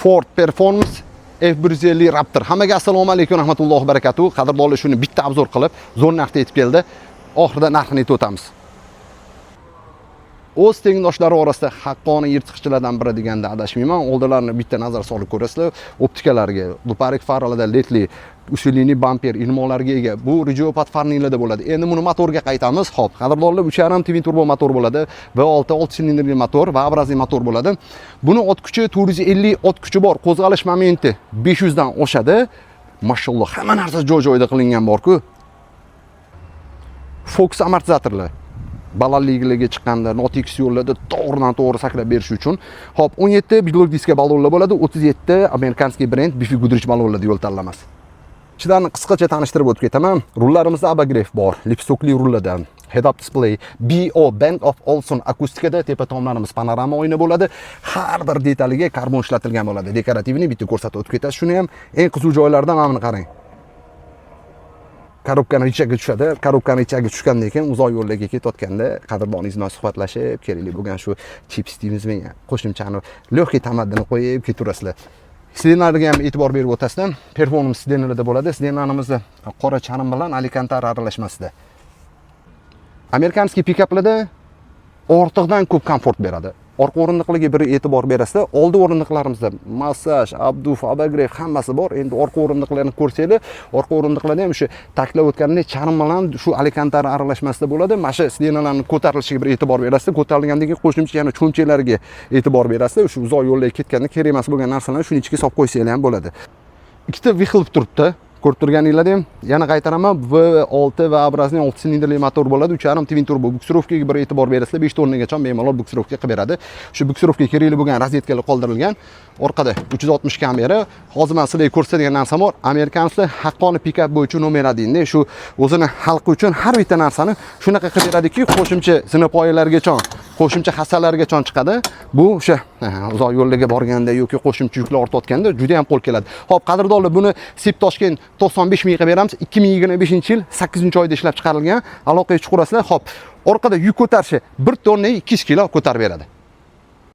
Ford Performance F150 Raptor. Hammaga assalomu alaykum, rahmatullohi barakatuh. Qadrdonlar, shuni bitta obzor qilib, zo'r narxda yetib keldi. Oxirida narxini aytib o'tamiz. O'z tengdoshlari orasida haqqoniy yirtqichlardan biri deganda adashmayman. Oldilarini bitta nazar solib ko'rasizlar. Optikalarga, duparik farlarda ledli, usulini bamper, ilmonlarga ega. Bu Regiopat farninglarda bo'ladi. Endi buni motorga qaytamiz. Xo'p, qadrdonlar 3.5 twin turbo motor bo'ladi. V6 6 silindrli motor, V-obrazli motor bo'ladi. Buni ot kuchi 450 ot kuchi bor. Qo'zg'alish momenti 500 dan oshadi. Mashalloh, hamma narsa joy-joyida qilingan bor-ku. Fox amortizatorlar balandligiga chiqqanda Notix yo'llarda to'g'ridan-to'g'ri sakrab berish uchun. Hop, 17 bidlok diska balonlar bo'ladi, 37 amerikanskiy brend Bifi Goodrich balonlarda yo'l tanlamas. Ichidan qisqacha tanishtirib o'tib ketaman. Rullarimizda abagrev bor, lipstokli rulladan. Head-up display, BO Bang of Olufsen akustikada, tepa tomlarimiz panorama oyna bo'ladi. Har bir detaliga karbon ishlatilgan bo'ladi. Dekorativni bitta ko'rsatib o'tib ketasiz. Shuni ham eng qiziq joylardan mana buni qarang. Korobkani ichiga tushadi. Korobkani ichiga tushgandan keyin uzoq yo'llarga ketayotganda qadrdoningizz bilan suhbatlashib, kerakli bo'lgan shu chips deymizmi, qo'shimchani lehkay tamaddini qo'yib ketaverasizlar. Sidenlarga ham e'tibor berib o'tasizlar. Performance sidenlarda bo'ladi. Sidenlarimizda qora charim bilan Alcantara aralashmasida. Amerikanskiy pikaplarda ortiqdan ko'p komfort beradi. Orqa o'rindiqlarga bir e'tibor berasizlar. Oldi o'rindiqlarimizda massaj, abduf, abagrev hammasi bor. Endi orqa o'rindiqlarni ko'rsanglar, orqa o'rindiqlarda ham o'sha taklab o'tgandek charim bilan shu Alcantara aralashmasida bo'ladi. Mana shu sidenalarning ko'tarilishiga bir e'tibor berasizlar. Ko'tarilgandan keyin qo'shimcha yana cho'mchaklariga e'tibor berasizlar. O'sha uzoq yo'llarga ketganda kerak emas bo'lgan narsalarni shuning ichiga solib qo'ysanglar ham bo'ladi. Ikkita vixilib turibdi. Ko'rib turganinglarda ham yana qaytaraman, V6 va obrazli 6 silindrli motor bo'ladi, 3.5 twin turbo. Buksurovkaga bir e'tibor berasizlar, 5 tonagacha bemalol buksurovka qilib beradi. Shu buksurovka kerakli bo'lgan rozetkalar qoldirilgan. Orqada 360 kamera. Hozir men sizlarga ko'rsatadigan narsam bor. Amerikanlar haqqoniy pikap bo'yicha nomer 1 shu o'zini xalqi uchun har bitta narsani shunaqa qilib beradiki, qo'shimcha zinapoyalargacha, qo'shimcha hassalargacha chiqadi. Bu o'sha uzoq yo'llarga borganda yoki qo'shimcha yuklar ortayotganda juda ham qo'l keladi. Xo'p, qadrdonlar, buni Sip Toshkent 95 ming qilib beramiz. 2025-yil 8-oyda ishlab chiqarilgan. Aloqaga chiqarasizlar. Xo'p, orqada yuk ko'tarishi 1 tonna 200 kilo ko'tarib beradi.